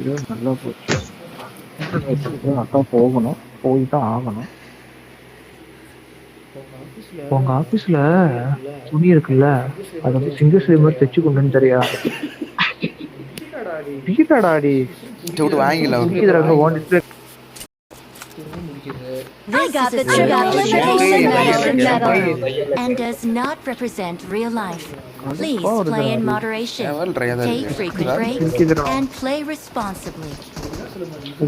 இது நல்லா போச்சு. அக்கா போகணும், போய் தான் ஆகணும். உங்க ஆபீஸ்ல துணி இருக்குல்ல, அது வந்து சிங்கிள் ஸ்லீவ் மாதிரி தைச்சு கொண்டுன்னு தெரியா? டிக்கெட்டாடாடி வாங்கிக்கலாம். Own display I got the triple elimination medal and does not represent real life. Please play in moderation, take frequent breaks, and play responsibly.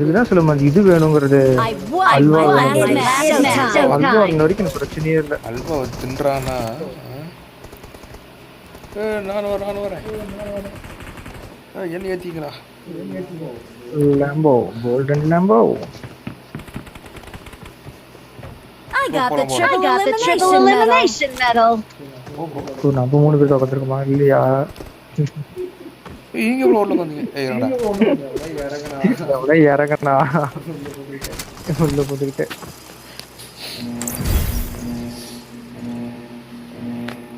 இதுதான் சொல்லுமா இது வேணுங்கிறது. I won my last match. Halwa இன்ன வரைக்கும் எனக்கு பிரச்சனையே இல்லை. அல்வா தின்றானா? நான் வரேன். என்ன ஏத்திக்கிறா? Lambo, golden Lambo. I got the triple elimination medal. நம்ம 3 பேர் உட்காந்துருக்கோமா இல்லையா? இங்க இவ்வளோ உள்ள வந்தீங்க. இறங்கண்ணா உள்ள போட்டுக்கிட்டு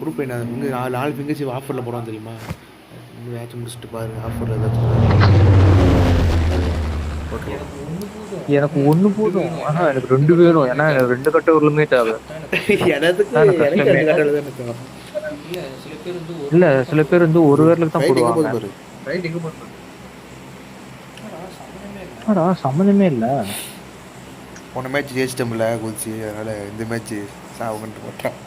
குரூப் என்ன இங்கே 4 ஃபிங்கர்ஸ் ஆஃபரில் போடுவான் தெரியுமா? மேட்ச் முடிச்சுட்டு பாரு ஆஃபரில் ஏதாச்சும். எனக்கு 1 போதும். ஆனால் எனக்கு 2 வேணும். ஏன்னா எனக்கு 2 கட்ட உருளுமே தேவை. இல்லை சில பேர் வந்து ஒரு வேர்லுக்கு தான் போடுவாங்க. சம்மந்தமே இல்லை. போன மேட்ச் ஜெயிச்சிட்டோம்ல குதிச்சு, அதனால இந்த மேட்ச் சாவுன்ட்டு போட்டான்.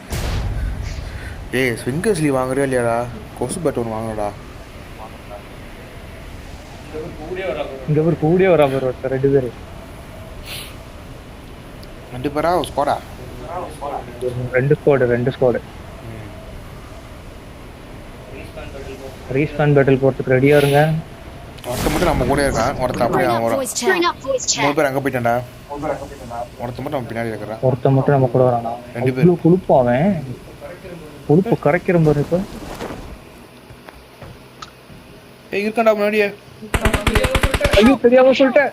ஸ்விங்கர் ஸ்லீவ் வாங்குறியா இல்லையாடா? கொசு பேட் ஒன்று வாங்கடா. இங்கே ஒரு கூடிய ஒரு அவர் ஒருத்தர் 2 பேர் 2 பேரா ஸ்குவாடா? 2 ஸ்குவாடு ரீஸ்பான் பேட்டில் போகிறதுக்கு ரெடியாக இருங்க. ஒருத்த மட்டும் நம்ம கூட இருக்கான், ஒருத்த அப்படியே 3 பேர் அங்கே போயிட்டான்டா. ஒருத்த மட்டும் நம்ம பின்னாடி இருக்கிறான். ஒருத்த மட்டும் நம்ம கூட வரானா? 2 பேர் குழுப்பாவன் குழுப்பு கரைக்கிற பாரு. இப்போ இருக்காண்டா முன்னாடியே. ஐயோ தெரியாம சொல்லிட்டேன்.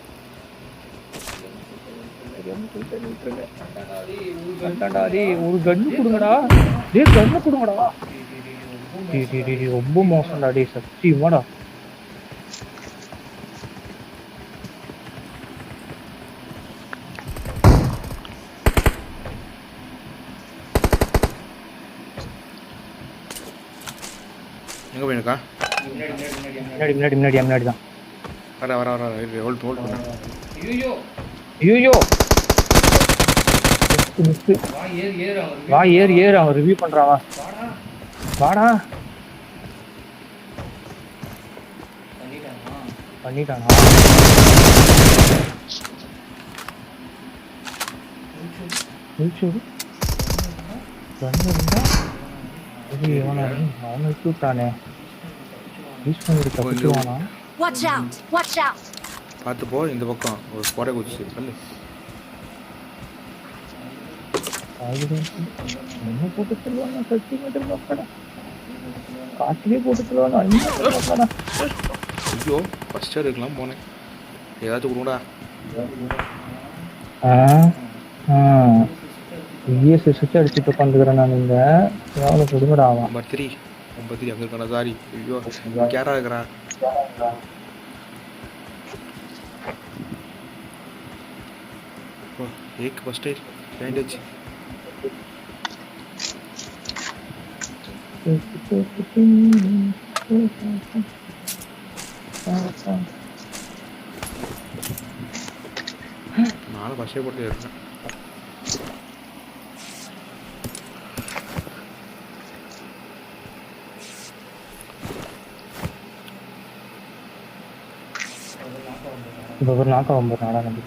ஒரு கன்னு கொடுங்கடா. கன்னு கொடுங்கடா. ரொம்ப மோசம்டா. சத்தியமாடா. எங்கே போயிருக்கா? முன்னாடி தான். வர ஹோல்ட் பண்ண. ஐயோ வா ஏறு அவன் ரிவ்யூ பண்றான். வாடா பண்ணிட்டானா? அவனை விட்டானே. பார்த்து போ. இந்த பக்கம் ஒரு ஸ்குவாடை குதிச்சு சொல்லு. என்ன போட்டு சொல்லுவாங்க? 30 மீட்டர் பக்கடா காட்டிலே போட்டு சொல்லுவாங்க. ஐயோ ஃபர்ஸ்ட் இயர் இருக்கலாம் போனேன். ஏதாச்சும் கொடுங்கடா. சுவிட்ச் அடிச்சுட்டு உட்காந்துக்கிறேன் நான். இங்க எவ்வளோ கொடுங்கடா? அவன் 53 அங்கே இருக்கானா? சாரி. ஐயோ கேரா இருக்கிறா. एक फर्स्ट एड बैंडेज. நாலு பஸ்ஸே போட்டு இருக்கேன். இப்போ ஒரு நாக்கா வம்பர் நாடா நம்பி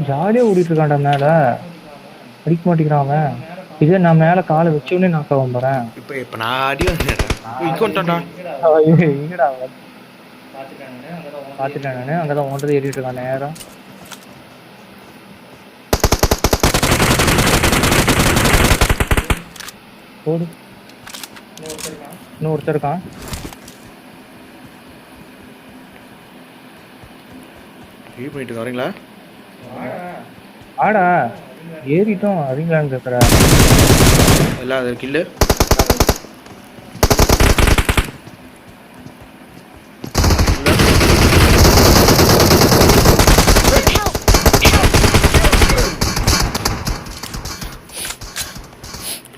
ஜாலியாக ஓடிட்டு இருக்கான்டா. மேலே அடிக்க மாட்டேங்கிறான் அவன். இதே நான் மேலே காலை வச்சோடனே நாக்கா வம்பறேன். இப்போ நான் அடி வாங்கிட்டேன்டா. எங்கடா பார்த்துட்டேன் நான். அங்கே தான் ஓன்றது ஏறிட்டு இருக்கான் நேரம். ஓடு. இன்னொருத்தர் இருக்கான். பண்ணிட்டு வரீங்களா? ஆடா ஏறிட்டோம். வரீங்களான்னு கேட்குற எல்லாம் அது கில்லு.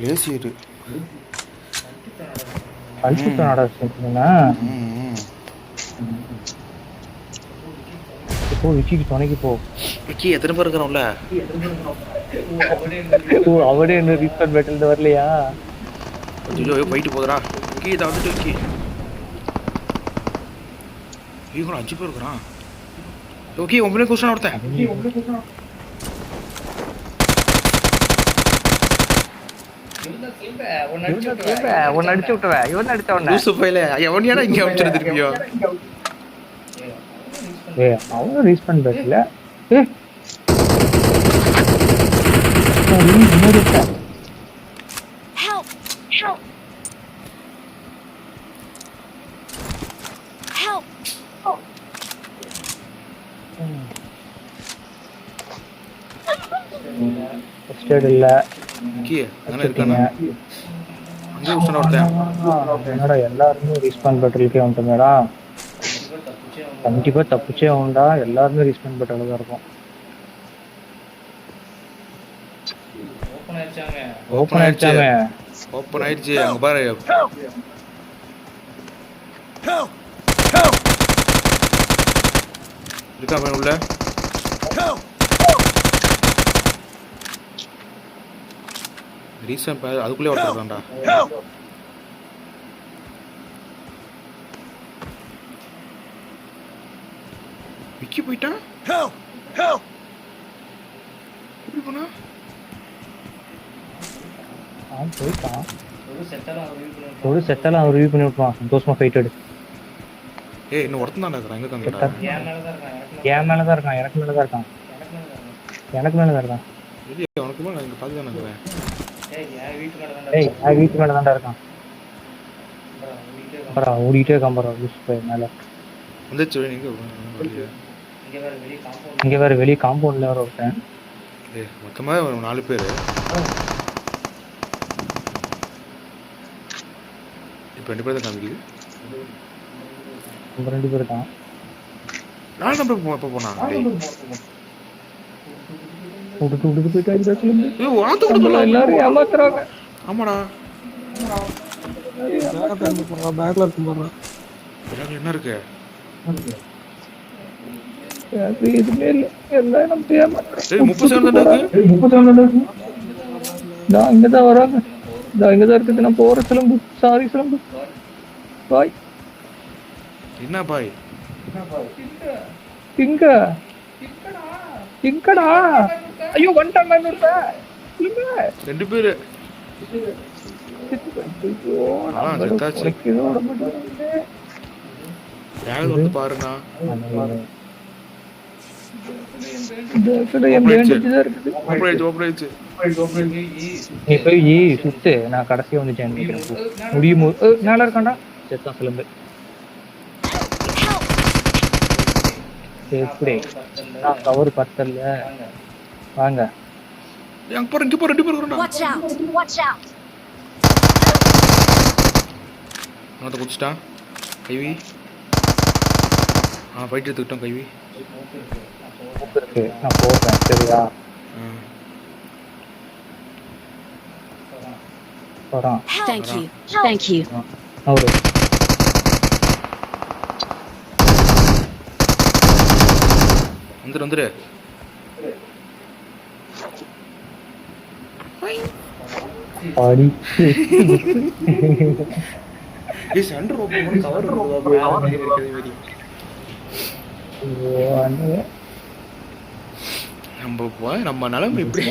பேசிட்டு அழிச்சுட்டு நடக்குதுன்னா இப்போ விக்கிக்கு துணைக்கு போ. விக்கி எத்தனை பேர் இருக்கிறோம்ல? அவனே என்ன ரீஸ்டார்ட் பேட்டில் வரலையா? ஐயோ போயிட்டு போதுடா. விக்கி இதை வந்துட்டு விக்கி ஐயோ 5 பேர் இருக்கிறான். ஓகே உங்களே கொஸ்டின் ஒருத்தன் ஒன்னு அடிச்சு விட்டுவேன். இவன் அடிச்ச உடனே எவனியாடா இங்க அமைச்சிருந்திருக்கியோ? அவனும் ரீஸ்பாண்ட் பேட்டில் இல்ல என்னடா எல்லாருமே ரீஸ்பாண்ட் பேட்டிலுக்கே வந்துட்டோமேடா. கண்டிப்பா தப்பிச்சே உண்டா. எல்லாருமே ரீஸ்பாண்ட் பேட்டில் தான் இருக்கும். ஓபன் ஆயிடுச்சாமே. ஓபன் ஆயிடுச்சு. அங்க பாரு இருக்கா பாரு உள்ள. ரீசன் பாரு அதுக்குள்ளே ஓடுறான்டா. விக்கி போயிட்டான். எப்படி போனா? போயிட்டான். ஒரு செட்டெல்லாம் அவர் ரிவ்யூ பண்ணி விட்டுருவான். சந்தோஷமா ஃபைட் எடு. ஏய் இன்னும் ஒருத்தன் தான் இருக்கான். எங்க காமிடா? என் மேல தான் இருக்கான். எனக்கு மேல தான் இருக்கான். எனக்கு மேல தான் இருக்கான். இல்ல உனக்கு மேல நான் இங்க பாத்து தான் இருக்கேன். ஏய் நான் வீட்டு மேல தான் இருக்கான். அப்புறம் ஓடிட்டே இருக்கான் பாரு லூஸ் மேல. வந்துச்சு நீங்க இங்க வேற வெளிய காம்பவுண்ட்ல வர ஒருத்தன். ஏய் மொத்தமா 4 பேர். இப்போ 2 பேர் தான் காமிக்குது. நம்ம 2 பேர் தான். 4 நம்பர் எப்போ போனாங்க? உடுட்டு போயிட்டு ஆயிடுச்சு சொல்லுங்க. ஏய் வாத்து கொடுத்தல எல்லாரும் ஏமாத்துறாங்க. ஆமாடா. பேக்ல இருக்கு போறா. என்ன இருக்கு? இதுமே இல்ல. எல்லாம் நம்ம ஏமாத்துறாங்க. ஏய் 30 தான் இருக்கு. 30 தான் இருக்கு. நான் இங்க தான் வராங்க. நான் இங்க தான் இருக்குது. நான் போற சிலம்பு. சாரி சிலம்பு. பாய். என்ன பாய்? இங்கடா. ஐயோ வந்துட்டாங்க இன்னொருத்த. 2 பேர். செத்தாச்சு. யாரு வந்து பாருண்ணா. நீ போய் சுத்து. நான் கடைசியா வந்துட்டேன். முடியும் மேல இருக்காண்டா. செத்தான் சிலம்பு. எப்படி நான் கவர் பத்தல. வாங்க அங்க போற. இங்க போற 2 பேர் வரணும். Watch out. நான் குடிச்சிட்டான் கைவி. ஃபைட் எடுத்துக்கிட்டோம் கைவி. இருக்கு நான் போறேன் சரியா? போறான். Thank you. அவரு வந்துரு. பாடி ஏய் சென்டர் ஓபன் பண்ணி கவர் இருக்குது வெரி. நம்ம நிலைமை இப்படி.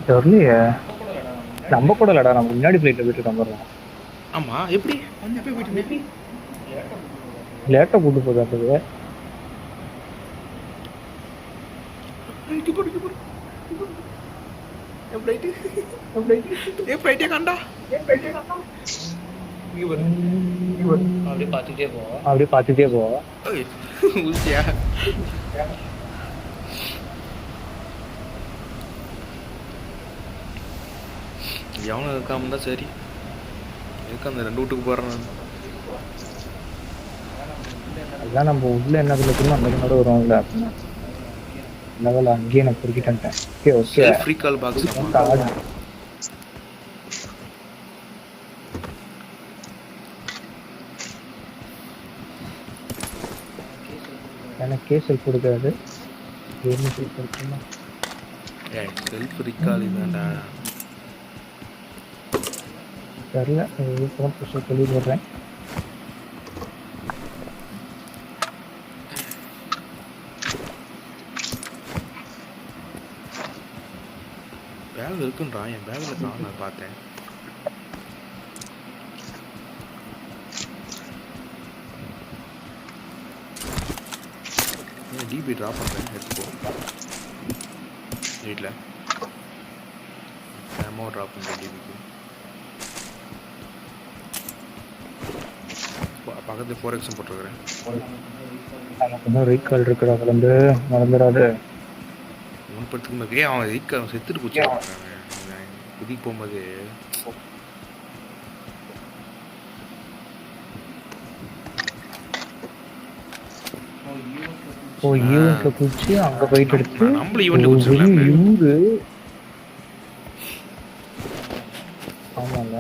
தெரியலையே. நம்ம கூட இல்லடா. நம்ம முன்னாடி பிளேட்ல போயிட்டு இருக்கோம். ஆமா எப்படி வந்து அப்படியே போயிட்டு லேட்டா கூட்டு போகுது. அப்படியே பாத்துட்டே போ. எவனும் இருக்காம தான் சரி. எதுக்கு அந்த 2 வீட்டுக்கு போறேன். அதான் நம்ம உள்ள என்ன இருக்குமோ அந்த கூட வரும்ல லெவல் அங்கேயே நான் பொறுக்கிட்டேன். Okay okay free call box எனக்கே செல்ஃப் கொடுக்காது. என்ன செல்ஃப் கொடுக்குமா? செல்ஃப் ரிகால் இதான்டா. தெரியல, இப்போதான் புதுசாக சொல்லி போடுறேன். பேக் இருக்குன்றான். என் பேக்கில் தான் நான் பார்த்தேன். டிபி ட்ராப் பண்ணுறேன், எடுத்துக்கோ. வீட்டில் அமௌண்ட் ட்ராப் பண்ணுறேன் டிபிக்கு. பக்கத்தில் 4x போட்டிருக்கிறேன். நமக்கு இன்னும் ரீகால் இருக்குடா, வந்து மறந்துடாது. முன்படுத்துக்கு அவன் ரீகால் செத்துட்டு போச்சு. குதிக்கு போகும்போது ஈவென்ட்ல குதிச்சு அங்க போயிட்டு எடுத்து நம்மள ஈவென்ட்ல குதிச்சோம்ல. இவரு ஆமாங்க.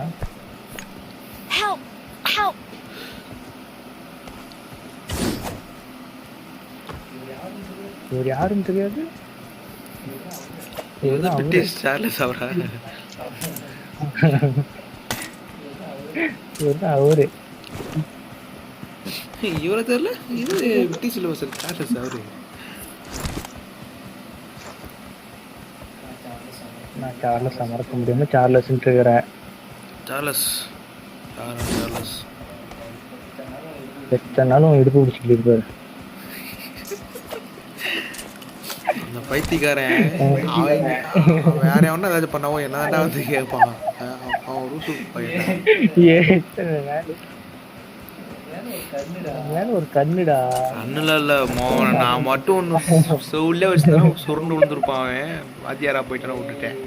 இவர் யாருன்னு தெரியாது. அவரு இவரை தெரியல. இது பிரிட்டிஷ் சிலபஸ் சார்லஸ். அவரு நான் சார்லஸ் மறக்க முடியாம சார்லஸ் இருக்கிறேன். சார்லஸ் எத்தனை நாளும் இடுப்பு பிடிச்சிட்டு இருப்பாரு அந்த பைத்தியக்காரன். வேற எவனா ஏதாச்சும் பண்ணாவோ என்னடா வந்து கேட்பான். அவன் ரூசு மேல ஒரு கண்ணுடா. கண்ணுல இல்ல மோகன், நான் மட்டும் ஒண்ணு செவுல வச்சுதான் சுருண்டு விழுந்துருப்பான். வாத்தியாரா போயிட்டான விட்டுட்டேன்.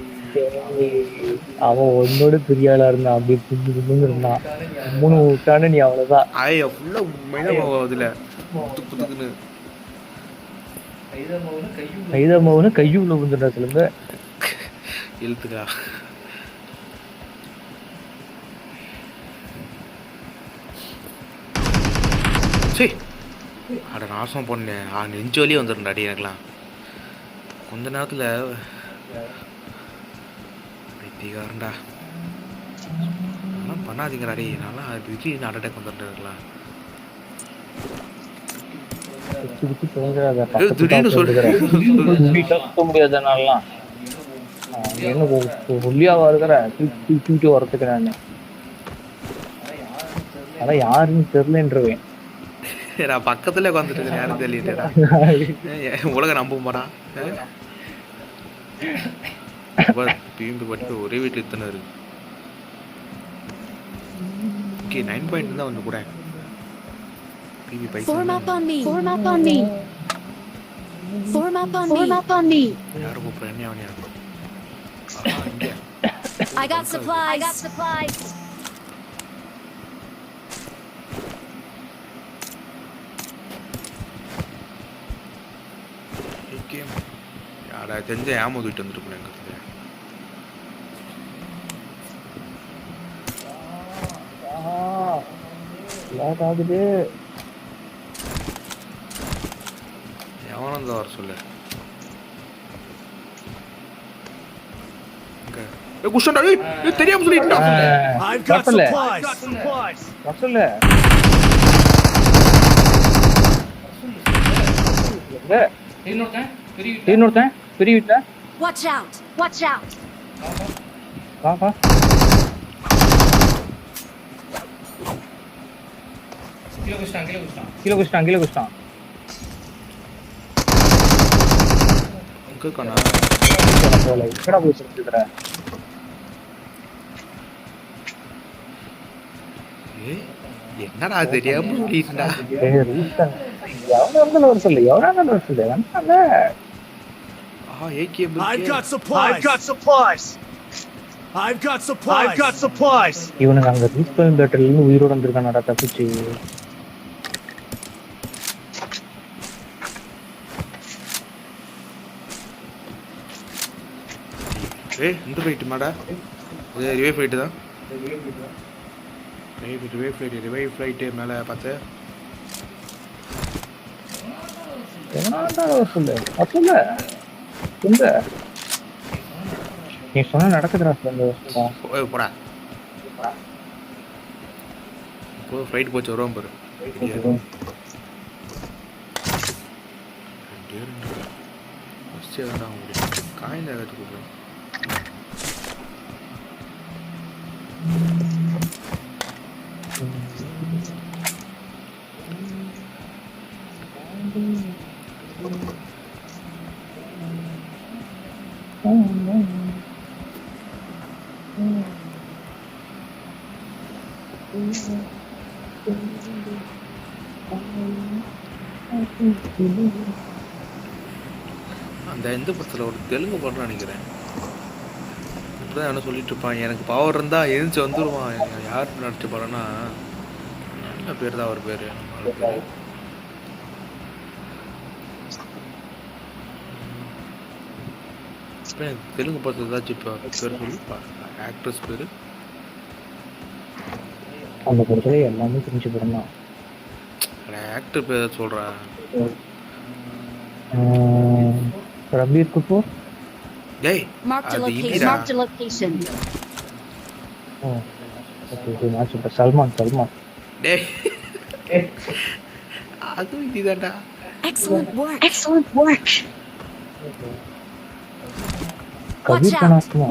அவன் உன்னோட பெரிய ஆளா இருந்தான். அப்படி புது புதுன்னு இருந்தான். 3 விட்டானு நீ அவ்வளவுதான். ஐயா ஃபுல்லா உண்மையில அதுல புதுக்குன்னு கைதமாவனு கையுள்ள விழுந்துட்டா. சொல்லுங்க எழுத்துக்கா. சரி அட நாசம் பண்ணேன். நெஞ்சு வலியே வந்துடும்டா அடி எனக்குலாம். கொஞ்ச நேரத்தில் பைத்தியக்காரன்டா. அதெல்லாம் பண்ணாதீங்கடா அடி. நல்லா திடீர்னு ஹார்ட் அட்டாக் வந்துருக்கலாம். திடீர்னு முடியாதனாலாம் என்ன ஒல்லியாவா இருக்கிற தூக்கிட்டு வரத்துக்கு நான் அதான் யாருன்னு தெரியலன்றவேன். நான் பக்கத்துல உட்காந்துட்டு யாரும் தெரியல. உலக நம்ப மாட்டான். பீம்பு பட்டு ஒரே வீட்டுல இத்தனை இருக்கு. ஓகே 9 பாயிண்ட் தான் வந்து கூட. பிபி paisa Form up on me. Form up on me. Form up on me. Form up on me. யாரோ கூப்பிடுறேன். அவனியா I got supplies. I got supplies. யாரா தெரிஞ்ச ஏமா தூக்கிட்டு வந்துருக்கணும் எங்க ஆகுது. எவனும் வர சொல்லு. தெரியாம சொல்லிட்டா. இன்னொருத்தன் பெரிய வீட்டுல. Watch out. Watch out. வா கீழே குச்சிட்டான். எங்கடா போய் சொல்லிட்டு என்னடா தெரியாம சொல்லிட்டா. இவனுக்கு அங்க ரீஸ்பெல் பேட்டர்ல இருந்து உயிரோட வந்திருக்கானடா தப்பிச்சு. ஏய் இந்த ஃபைட்டு மாடா இது ரிவே ஃபைட்டு தான் ரிவே ஃப்ளைட்டு மேலே பார்த்து சொல்லு நீ சொன்ன நடக்குதுடா சொல்லு போடா இப்போ ஃப்ளைட் போச்சு வருவோம் பாரு காயின் ஏதாச்சும் கொடுக்குறேன் அந்த எந்த படத்தில் ஒரு தெலுங்கு படம் நினைக்கிறேன் இப்படிதான் என்ன சொல்லிட்டு இருப்பான் எனக்கு பவர் இருந்தா எழுந்துச்சு வந்துடுவான் யார் நடிச்ச படம்னா நல்ல பேர் தான் அவர் பேர் தெலுங்கு படத்தில் ஏதாச்சும் இப்போ பேர் சொல்லி ஆக்ட்ரஸ் பேர் அந்த படத்துல எல்லாமே தெரிஞ்சு படம் தான் ஆக்டர் பேர் ஏதாச்சும் சொல்கிறேன் ரன்பீர் கபூர் டேய் அது இந்திரா சல்மான் டேய் அது இதுதான்டா Excellent work.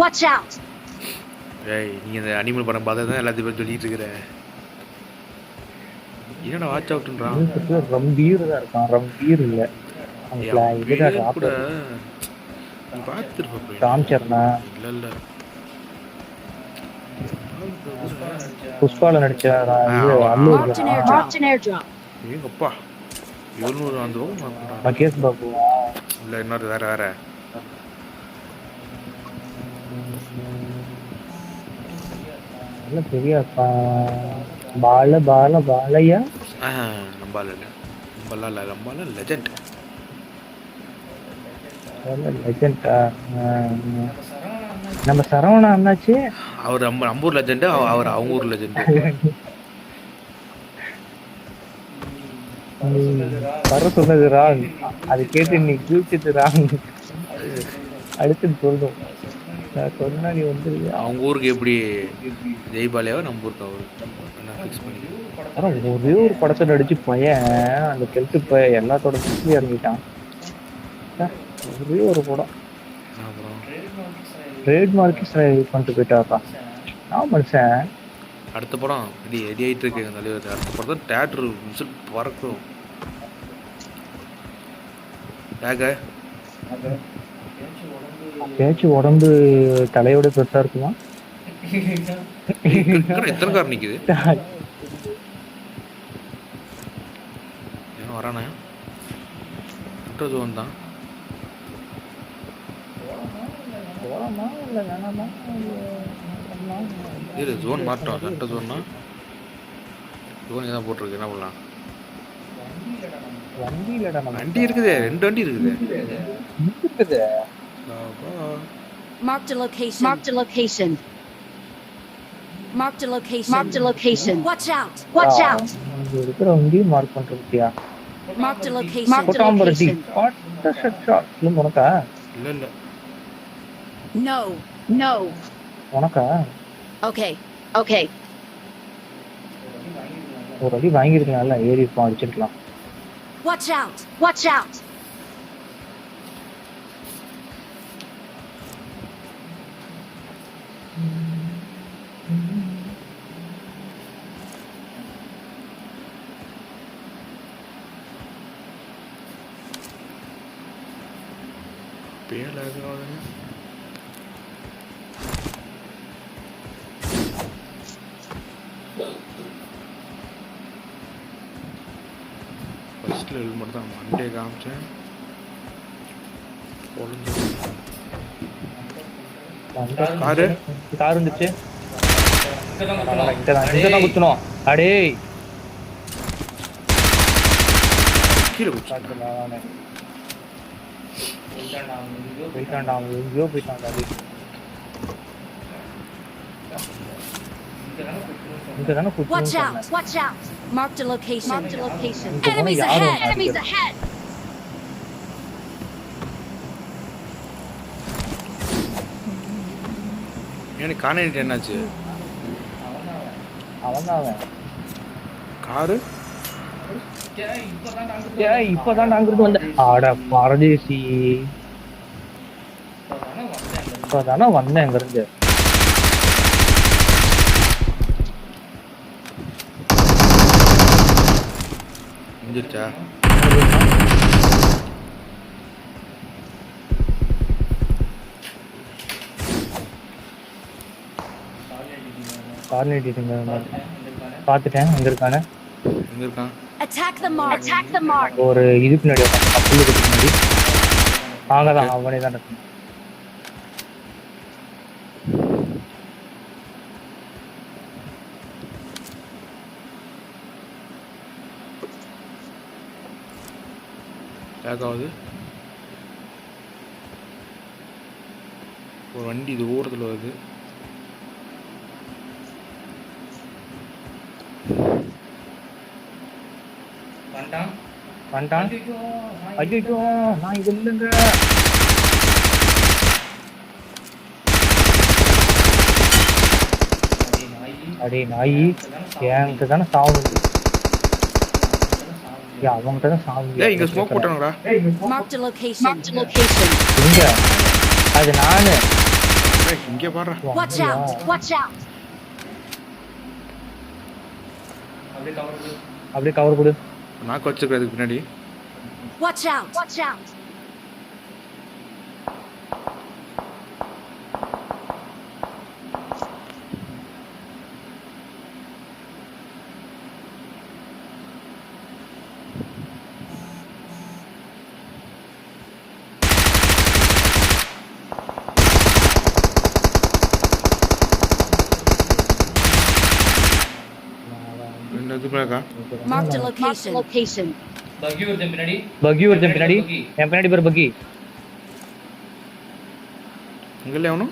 Watch out. டேய் நீ இந்த அனிமல் படம் பார்த்தா தான் எல்லாத்தையும் பேர் சொல்லிட்டு இருக்கிற என்னடா வாட்ச் அவுட்ன்றான் ரம்பீர் தான் இருக்கான் ரம்பீர் இல்ல கூட பார்த்துருப்பேன் காமிச்சர்னா இல்ல புஷ்பால நடிச்ச அல்லூர் ஏங்கப்பா 700 அந்த மகேஷ் பாபு இல்ல இன்னொரு வேற நல்ல பெரிய பாலையா நம்பால லெஜெண்ட் நம்ம சரவணா அண்ணாச்சு அவர் நம்ம ஊர் லெஜெண்ட் அவர் அவங்க ஊர் லெஜெண்ட் வர சொன்னது ராங் அது கேட்டு நீ கிழிச்சிட்டு ராங் அடுத்து சொல்றோம் சொன்னா நீ வந்து அவங்க ஊருக்கு எப்படி ஜெய்பாலியாவோ நம்ம ஊருக்கு அவரு ஃபிக்ஸ் பண்ணி ஒரே ஒரு படத்தை நடிச்சு பையன் அந்த கெல்ட்டு பையன் எல்லாத்தோட சுற்றி இறங்கிட்டான் ஒரே ஒரு படம் ட்ரேட்மார்க்கு பண்ணிட்டு போயிட்டாப்பா நான் மனுஷன் அடுத்த படம் ரெடி ஆகிட்டு இருக்கு தலைவர் அடுத்த படம் தான் தேட்டர் விசில் பறக்கும் பேச்சு உடம்பு தலையோட பெருசா இருக்குமா எத்தனை கார் நிக்குது ஏன்னா வரானே ஜோன் தான் இது ஜோன் மாட்டோம் சென்டர் ஜோன்னா ஜோன் தான் போட்டிருக்கு என்ன பண்ணலாம் வண்டி இருக்குது 2 வண்டி இருக்குது Marked a location. Watch out. இருக்கிற வண்டி மார்க் பண்றதுக்கியா Marked a location. உனக்கா இல்ல No. உனக்கா Okay. ஒரு அடி வாங்கிருக்கலாம்ல ஏறி இருப்போம் அடிச்சிருக்கலாம் Watch out. ஃபர்ஸ்ட்ல ஹெல்மெட் தான் மண்டே காமிச்சேன் கார் வந்துச்சு இங்கதான் குத்தணும் அடே கீழே போயிட்டான்டா அவன் எங்கேயோ போயிட்டான்டா இங்க தானே Watch குத்துன்னு out! Watch out! Marked a location. Marked a location. இங்க போனா Enemies யாரும் ahead! Enemies அடிக்கல. ahead! எனக்கு காணேட்டு என்னாச்சு? அவன் தான் அவன். காரு ஏய் இப்பதான் அங்கிருந்து வந்தேன். ஆட பரதேசி. இப்பதானே வந்தேன் அங்கிருந்து. முடிஞ்சிருச்சா? கார்னேட்டிங்க பார்த்துட்டேன். எங்க இருக்கானே? எங்க இருக்கான்? Attack the mark! Attack the mark! ஒரு இதுக்கு முன்னாடி உட்காந்து புல்லுக்கு முன்னாடி. அங்கதான் அவனே தான் இருக்கான். ஆகுது. ஒரு வண்டி இது ஓரத்தில் வருது. வந்துட்டான். ஐயோ நான் இது இல்லைங்க. அடே நாய் என்கிட்ட தானே சாவுது. அவங்ககிட்ட தான் சாவுது. ஏய் இங்க smoke போட்டானுடா. Marked a location. Marked a location. இங்க அது நானு. ஏய் இங்க பாருடா. Watch out! Watch out! அப்படியே கவர் கொடு. நாக்கு வச்சிருக்கிறதுக்கு பின்னாடி. Watch out! Watch out! Marked a location. Location. பக்கி ஒருத்தன் பின்னாடி. என் பின்னாடி பேர் பக்கி. இங்கல அவனு.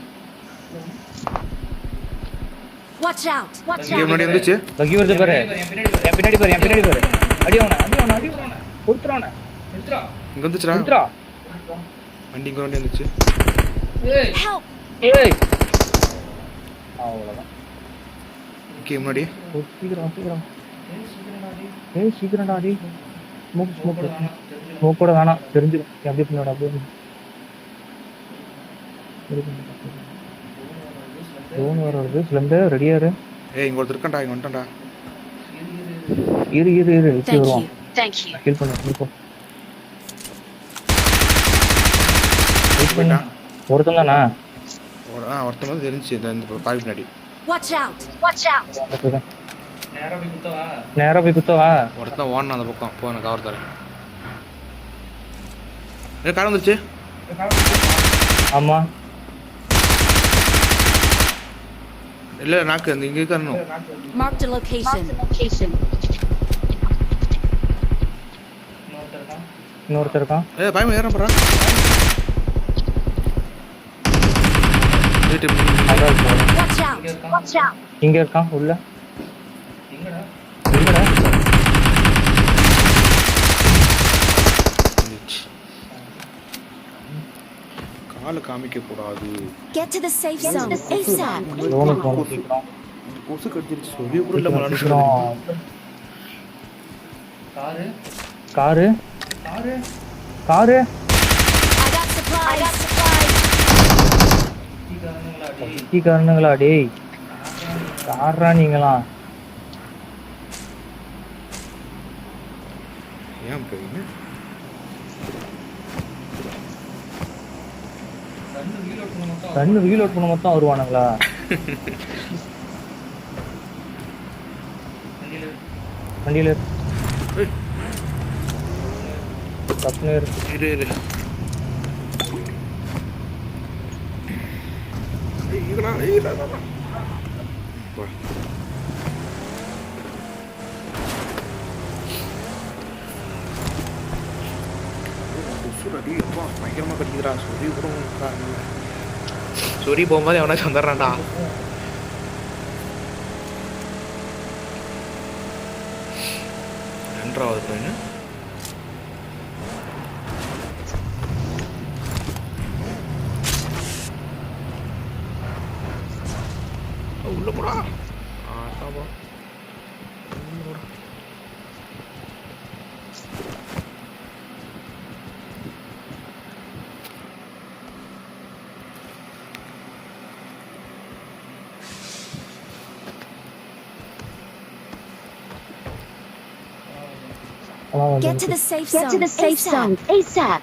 Watch out! Watch இங்க out! முன்னாடி வந்துச்சு. பக்கி ஒருத்தன் பேரு. என் பின்னாடி பேரு. அடி அவன. கொடுத்துறானே. இங்க வந்துச்சுடா. கொடுத்துறா. வண்டி இங்க வண்டி வந்துச்சு. Help! ஏய். அவ்வளவுதான். ஓகே முன்னாடி. சீக்கிரம். ஏய் சீக்கிரம்டா அடி. ஸ்மோக் கூட வேணாம். தெரிஞ்சிடும். அப்படியே பின்னாடி அப்படியே. ட்ரோன் வர வருது. ஸ்லெண்டர் ரெடியா இரு. ஏய் இங்க ஒருத்தர் இருக்கான்டா. இங்க வந்துட்டான்டா. இரு Thank வருவான். you. Thank you. ஹெல்ப் பண்ணு. ஒருத்தன் தானா? ஒருத்தன் வந்து தெரிஞ்சு இந்த பாய் பின்னாடி. Watch out! Watch out! நேரா போய் குத்தவா? ஒருத்தன் ஓடணும் அந்த பக்கம். போ நான் கவர் தரேன். கார் வந்துருச்சு. ஆமா. இல்ல நாக்கு அந்த இங்க இருக்கணும். Marked a location. Location. இன்னொருத்தர் இருக்கான். ஏய் பாய் ஏறணும் போறா. Watch out! Watch out! இங்க இருக்கான் உள்ள. எங்கடா? கால காமிக்க கூடாது. Get to the safe zone ASAP. லோனுக்கு வந்து சீக்கிரம். கொசு கடிச்சிருச்சு. சொல்லி கூட இல்ல மலான்னு. காரு. I got supplies. காரணங்களா டேய். யாரா நீங்களா? ஏன் போறீங்க? கண்ணு ரீலோட் பண்ண மொத்தம் வருவானுங்களா? வண்டியில இரு. பயங்கரமா கட்டிக்கிறா. சொல்லி கூட சொரி போகும்போது எவனாச்சும் வந்துடுறான்டா. என்ட்ராவது ட்ரெயின் உள்ள போடா. சாப்பிடும் Get to the safe zone ASAP.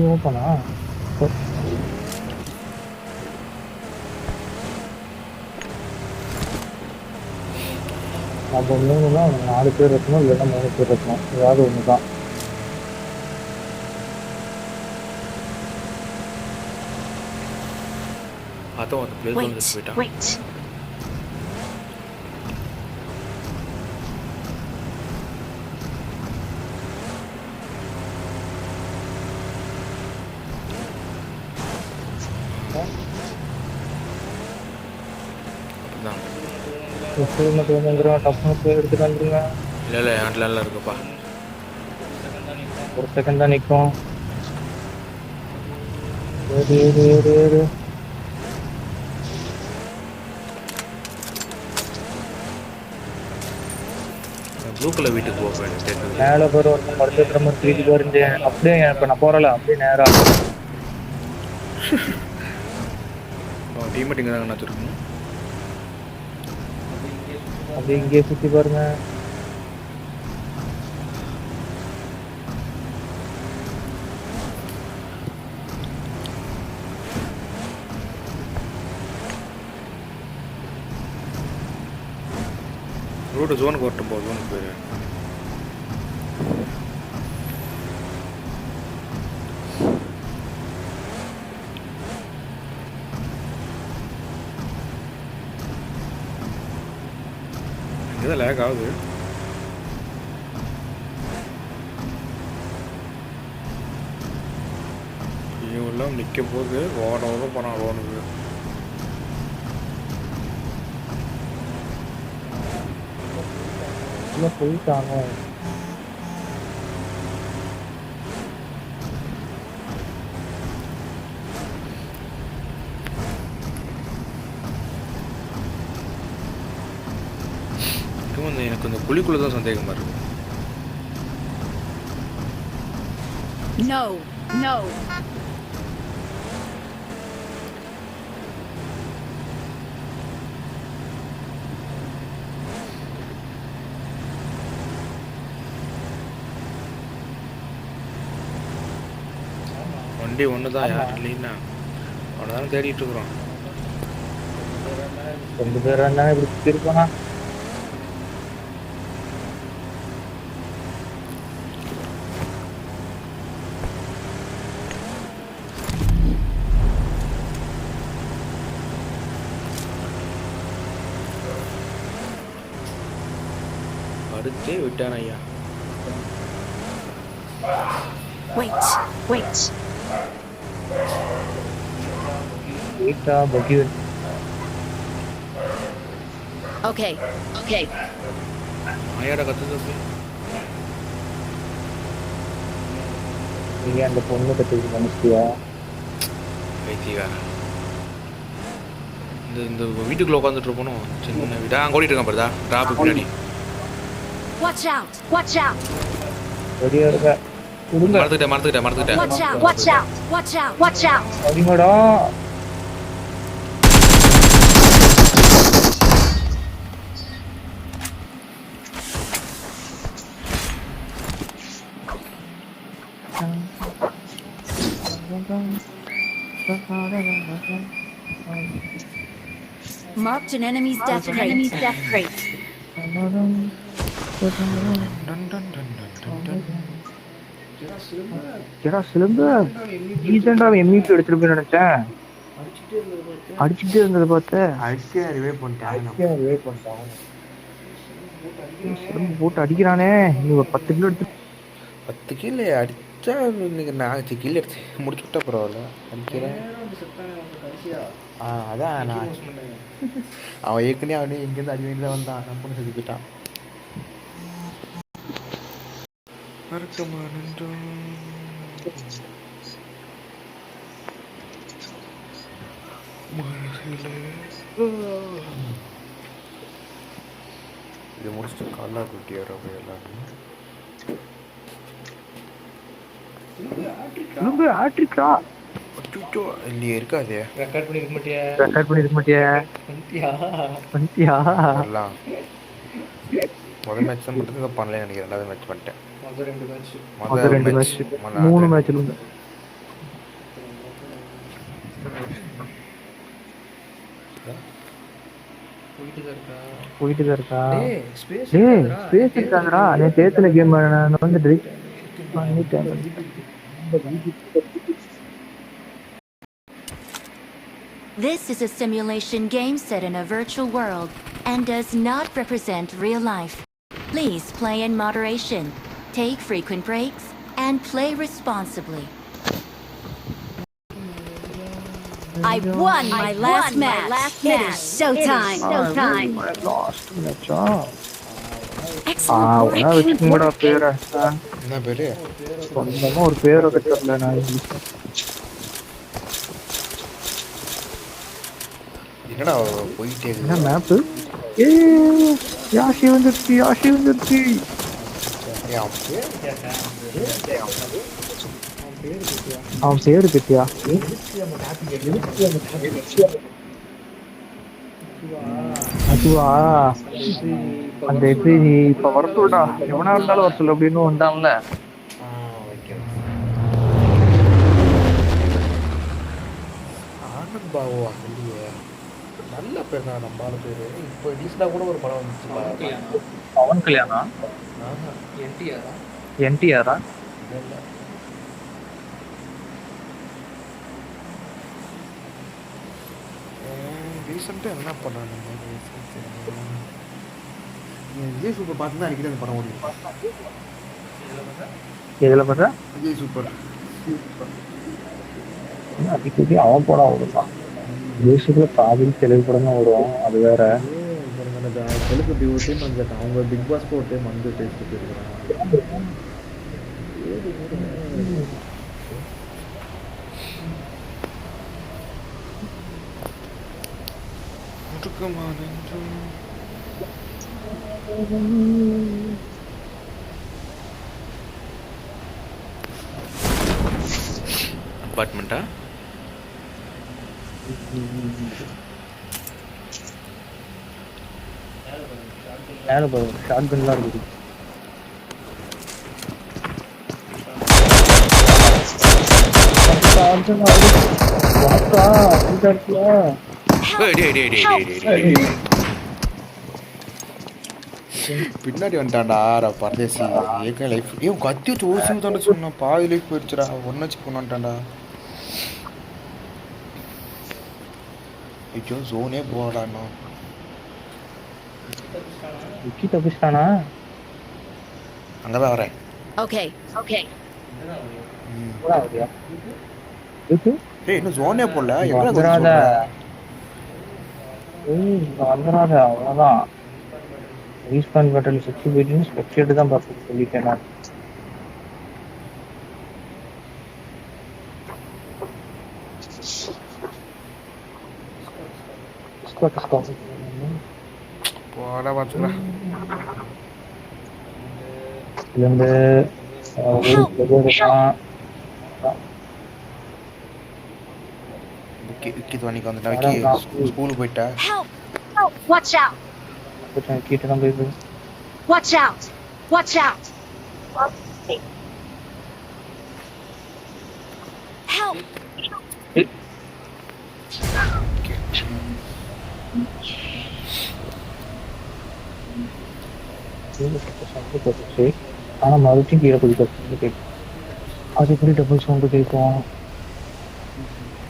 ஓப்பனா அப்போ 3 தான் 4 பேர் இருக்கணும், இல்லைன்னா 3 பேர் இருக்கணும், ஏதாவது ஒன்று தான். அதான் அந்த பிளேஸ் வந்து போயிட்டான். மட்டும் வந்துருங்க, டப்புனு போய் எடுத்துட்டு வந்துருங்க. இல்லை ஆண்ட்லாம் இருக்குப்பா. ஒரு செகண்ட் தான் நிற்கும். ஏறு ஏறு ஏறு ஏறு. ப்ளூ கலர் வீட்டுக்கு போவேன். மேலே போகிற ஒரு படுத்துக்கிற மாதிரி வீட்டுக்கு வரைஞ்சேன். அப்படியே இப்போ நான் போகிறல அப்படியே நேராக டீமேட்டிங் தாங்க நான் திருக்கணும். அப்படி இங்கே சுற்றி பாருங்க. ரோடு ஜோனுக்கு வரட்டும், போ ஜோனுக்கு போயிரு. இங்கே லேக் ஆகுது. இவெல்லாம் நிற்க போது ஓட போனான் ரோனுக்கு. போயிட்டாங்க. எனக்கு இந்த புலிக்குள்ள தான் சந்தேகமா இருக்கு. No, no. வண்டி ஒன்று தான், யார் இல்லைன்னா அவனை தானே தேடிட்டு இருக்கிறோம். 2 பேர் என்ன இப்படி சுற்றி இருப்பானா? அடுத்தே விட்டான் ஐயா. Wait. வெயிட்டா பக்கி. Okay. ஆயாடா கற்றுது. நீங்க அந்த பொண்ணு கற்றுக்கு நினைச்சியா? வைத்தியக்காரன் இந்த வீட்டுக்குள்ளே உட்காந்துட்டு இருப்போம். சின்ன வீடா அங்கே ஓடிட்டு இருக்கான் பாருதா, டிராஃபிக் பின்னாடி. Watch out. ரெடியா இருக்க. மறந்துட்டேன். Watch out. அதிகடா. Marked an enemy's death crate. ஏடா சிலம்பு ரீசெண்டா எம்இபி எடுத்துட்டு போய் நினைச்சேன். அடிச்சுட்டே இருந்தது பார்த்து ரிவே பண்ணிட்டான். சிலம்பு போட்டு அடிக்கிறானே. நீ ஒரு 10 கிலோ எடுத்து 10 கிலோ அடிச்சா இன்னைக்கு 4 கிலோ எடுத்து முடிச்சு விட்டா பரவாயில்ல. அடிக்கிறேன். அதான் நான் அவன் ஏற்கனவே அவனே எங்கேருந்து அடி வாங்கி தான் வந்தான். பொண்ணு செஞ்சு போயிட்டான். வரட்டுமா நின்றும் மனசிலே இது முடிச்சுட்டு காலா குட்டி வர எல்லாரும் ஆட்ரிக்கா இல்லையே இருக்காதே ரெக்கார்ட் பண்ணிருக்க மாட்டியா பண்ணிட்டியா எல்லாம் முதல் மேட்ச் தான் மட்டும் தான் பண்ணல நினைக்கிறேன் ரெண்டாவது மேட்ச் பண்ணிட்டேன் மொதல் 2 மேட்ச் 3 மேட்ச்ல இருந்து போயிட்டு தான் இருக்கா ஸ்பேஸ் இருக்காங்கடா நான் தேத்துல கேம் நான் வந்து ட்ரிக் பண்ணிட்டேன் This is a simulation game set in a virtual world and does not represent real life. Please play in moderation, take frequent breaks, and play responsibly. I won my last match. It is showtime. Last மேட்சா வச்சுக்கோங்கடா பேரை என்ன பேரு சொந்தமா ஒரு பேரை கட்டல நான் என்னடா போயிட்டே என்ன மேப்பு யாஷி வந்துருச்சு அவன் பேரு கட்டியா அதுவா அந்த இது இப்ப வர சொல்டா எவனா இருந்தாலும் வர சொல்லு அப்படின்னு வந்தான்ல ஆனந்த் பாபுவா இல்லையே நல்ல பேர் தான் நம்ம ஆளு பேரு இப்போ ரீசெண்டாக கூட ஒரு படம் வந்துச்சு பவன் கல்யாணம் என்டிஆரா ரீசெண்டாக என்ன பண்ணாங்க விஜய் சூப்பர் பார்த்து தான் அடிக்கடி அந்த படம் ஓடிடும் எதுல பார்த்தா விஜய் சூப்பர் அடிக்கடி அவன் படம் ஓடுதான் தேசத்துல பாதி தெலுங்கு படம் தான் ஓடுவான் அது வேற தெலுங்கு ஒரு டைம் வந்துட்டாங்க அவங்க பிக் பாஸ்க்கு ஒரு டைம் வந்து பேசிட்டு போயிருக்கிறாங்க அப்பார்ட்மெண்ட்டா மேல போகும் ஷார்ட் கன்லாம் இருக்குது பின்னாடி வந்துட்டான்டா பரதேசி ஏற்கனவே லைஃப் ஏன் கத்தி வச்சு ஒரு சிம் தாண்ட சொன்னா பாதி லைஃப் போயிடுச்சுடா ஒன்னு வச்சு போனான்ட்டான்டா ஐயோ ஜோனே போடா இன்னும் விக்கி தப்பிச்சிட்டானா அங்கதான் வரேன் Okay. ஏய் இன்னும் ஜோனே போடல எங்க வந்துடாத வந்துடாத அவ்வளோதான் ரீஸ்பான் பட்டல் சுற்றி போயிட்டு ஸ்பெக்டேட் தான் பார்த்து சொல்லிட்டேன் நான் போடா பார்த்துக்கலாம் இதுலேருந்து விக்கி துவனிக்கு வந்துட்டா விக்கி ஸ்கூலுக்கு போயிட்டா Help! Watch out! கீட்ட தான் போயிட்டு Watch out! Watch out! Help! போட்டுச்சு ஆனா மறுபடியும் கீழே குதிக்க கேட்கும் அது எப்படி டபுள் சவுண்டு கேட்கும்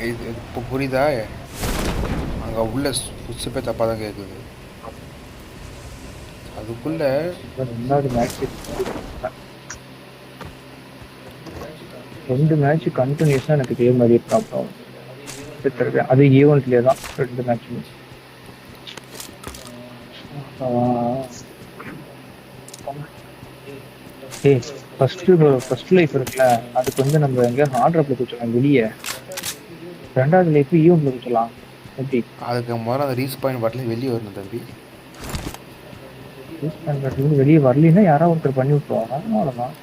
இது இப்போ புரியுதா அங்கே உள்ள சுப்பே தப்பாக தான் கேட்குது அதுக்குள்ள ரெண்டாவது மேட்ச் 2 மேட்ச் கண்டினியூஸாக எனக்கு இதே மாதிரி ப்ராப்ளம் எடுத்துருக்கேன் அது ஈவெண்ட்லேயே தான் 2 மேட்ச்சுமே ஏய் ஃபர்ஸ்ட் லைஃப் இருக்குல்ல, அதுக்கு வந்து நம்ம எங்கேயாவது ஆர்டர் பண்ணி வச்சுக்கலாம் வெளியே. 2வது லைஃப் ஈவெண்ட்ல வச்சுக்கலாம். எப்படி அதுக்கு முதல்ல அந்த ரீஸ்பாயின் பாட்டில் வெளியே வரணும் தம்பி. ரீஸ்பாயின் பாட்டில் வெளியே வரலன்னா யாராவது ஒருத்தர் பண்ணி விட்டுருவாங்க, அவ்வளோதான்.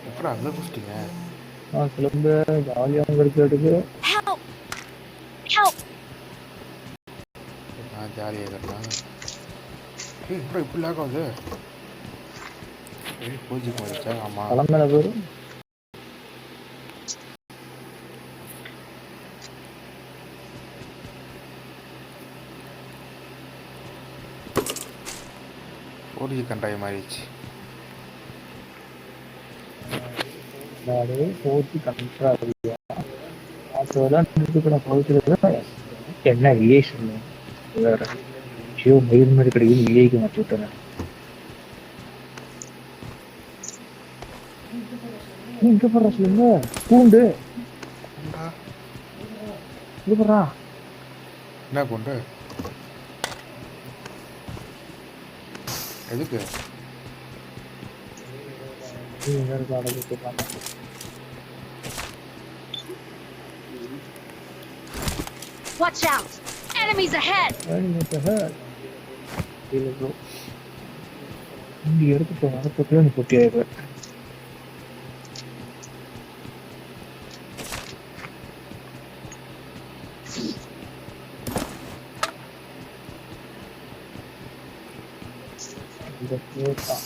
எப்படா அங்கே குடிச்சிட்டீங்க? கிளம்பு, ஜாலியாக இருக்கு எடுக்கு. நான் ஜாலியாக இருக்கிறேன். இப்போ இப்படி லாக் ஆகுது. பூஜை போயிடுச்சா? ஆமாம், கிளம்புன பேர் பூஜை கண்டாயம் மாறிடுச்சு. போட்டி கண்ட்ராவியா என்ன ரிலேஷன் வேற ஜியோ மயில் மாதிரி கிடைக்கும் விஐக்கு மாற்றி விட்டேன். இங்க போடுற சொல்லுங்க பூண்டு இங்க போடுறா. என்ன பூண்டு? எதுக்கு? Watch out! Enemies ahead! இங்க எடுத்து வரப்போக்குள்ள நீ பொட்டி ஆயிடுவ. இந்த போட்டா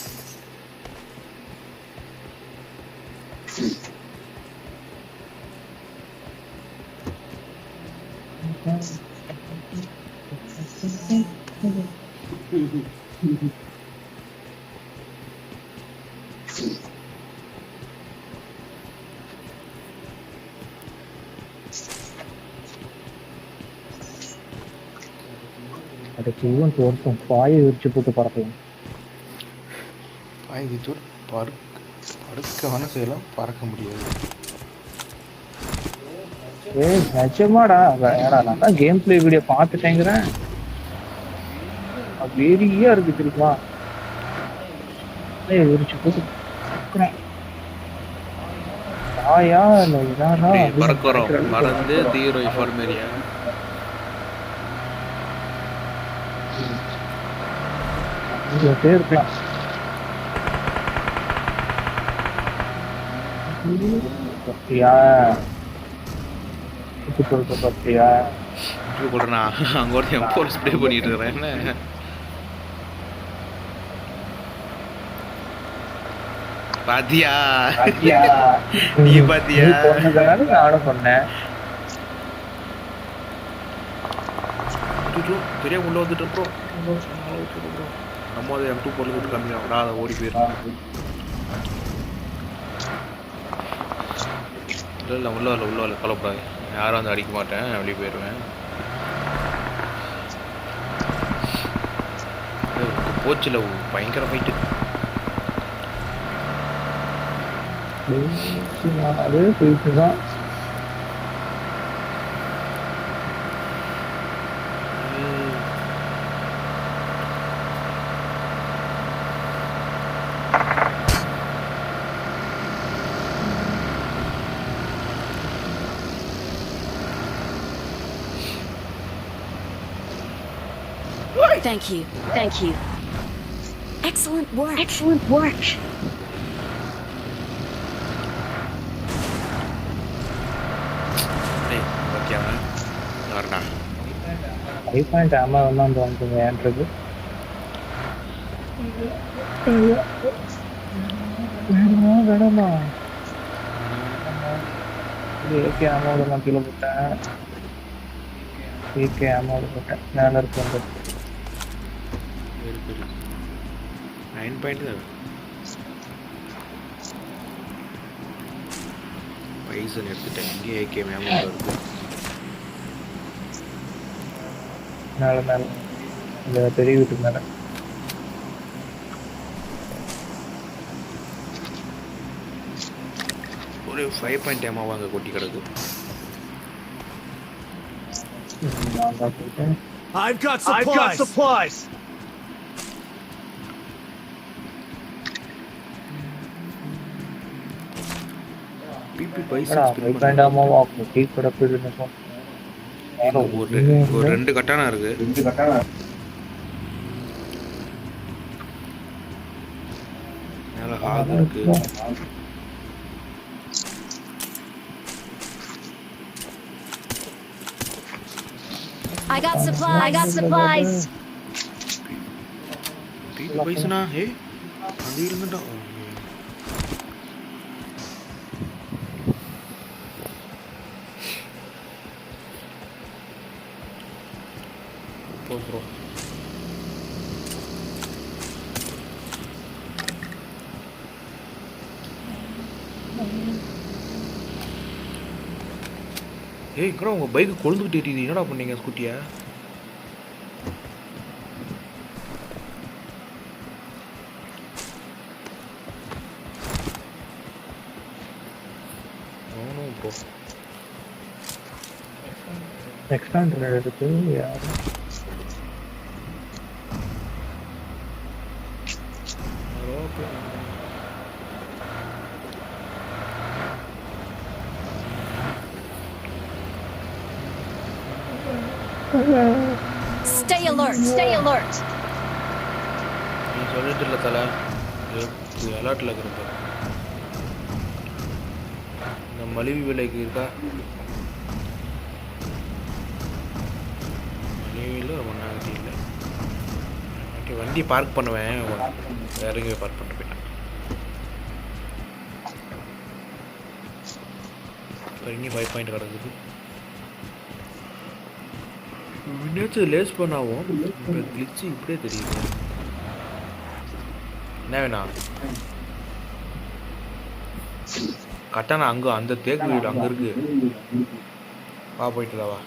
அதுக்கு ஈவெண்ட் ஒருத்தன் பாயை விரிச்சு போட்டு பறக்கலாம். பாய் விரிச்சு படுக்க வேணா செய்யலாம், பறக்க முடியாது. நிஜமாடா வேறா, நான் தான் கேம் பிளே வீடியோ பார்த்துட்டேங்கிறேன். வெறியா இருக்கு தெரியுமா? விரிச்சு போட்டு பாயா இல்லை இதானா பறக்கிறோம் மறந்து தீரோ இன்ஃபார்மேரியா. இருக்கலாம். பத்தியா சொல்ற பத்தியா சொல்றேன்னா அங்க ஒரு M4 ஸ்ப்ரே பண்ணிட்டு இருக்கிறேன். என்ன பாத்தியா? நீ பாத்தியா? நானும் சொன்னேன். பெரிய உள்ள வந்துட்டு ப்ரோ, நம்ம அதை M2 போல விட்டு கம்மியாகடா, அதை ஓடி போயிடும். இல்லை உள்ள வரல கவலைப்படாது, யாரும் வந்து அடிக்க மாட்டேன், வெளியே போயிடுவேன். போச்சுல பயங்கர ஃபைட்டு. அது போயிட்டு தான் Thank you. Thank you. Excellent work. Excellent work. ஐபாயிண்ட் ஆமா வந்து வந்துங்க ஏன்றது வேணுமா ஏகே ஆமாவோட நான் கீழே போட்டேன். ஏகே ஆமாவோட போட்டேன். மேலே இருக்கு வந்து 9 பாயிண்ட் பைசன் எடுத்துட்டேன். இங்கே ஏகே மேமோ இருக்கு. மேலே இந்த பெரிய வீட்டுக்கு மேலே ஒரு 5 ஏமா வாங்க கொட்டி கிடக்கு. I've got supplies. பிபி பைசா ஒரு 2 கட்டானா இருக்கு. மேல ஹாக் இருக்கு. I got supplies. பிபி பைசனா அது இருங்கடா. bro. இங்கடா உங்க பைக் கொழுந்துக்கிட்டு எரியுது. என்னடா பண்ணீங்க ஸ்கூட்டியை? ப்ரோ எக்ஸ்டாண்டர் எடுத்து யாரு Stay alert. நீ சொல்லிட்டு இல்லை தலை, அலாட்டில் இருக்கிறப்ப இந்த மலிவு விலைக்கு இருக்கா? மலிவில் ரொம்ப நாளைக்கு இல்லை. ஓகே, வண்டி பார்க் பண்ணுவேன், வேற எங்கேயும் பார்க் பண்ணிட்டு போயிட்டேன். இப்போ இங்கே 5 பாயிண்ட் கிடக்குது. முன்னாச்சும் லேஸ் பண்ணாவும் இப்போ கிளிச்சு இப்படியே தெரியுது. என்ன வேணா கட்டானா அங்கே அந்த தேக்கு வீடு அங்கே இருக்கு. வா போயிட்டு வா.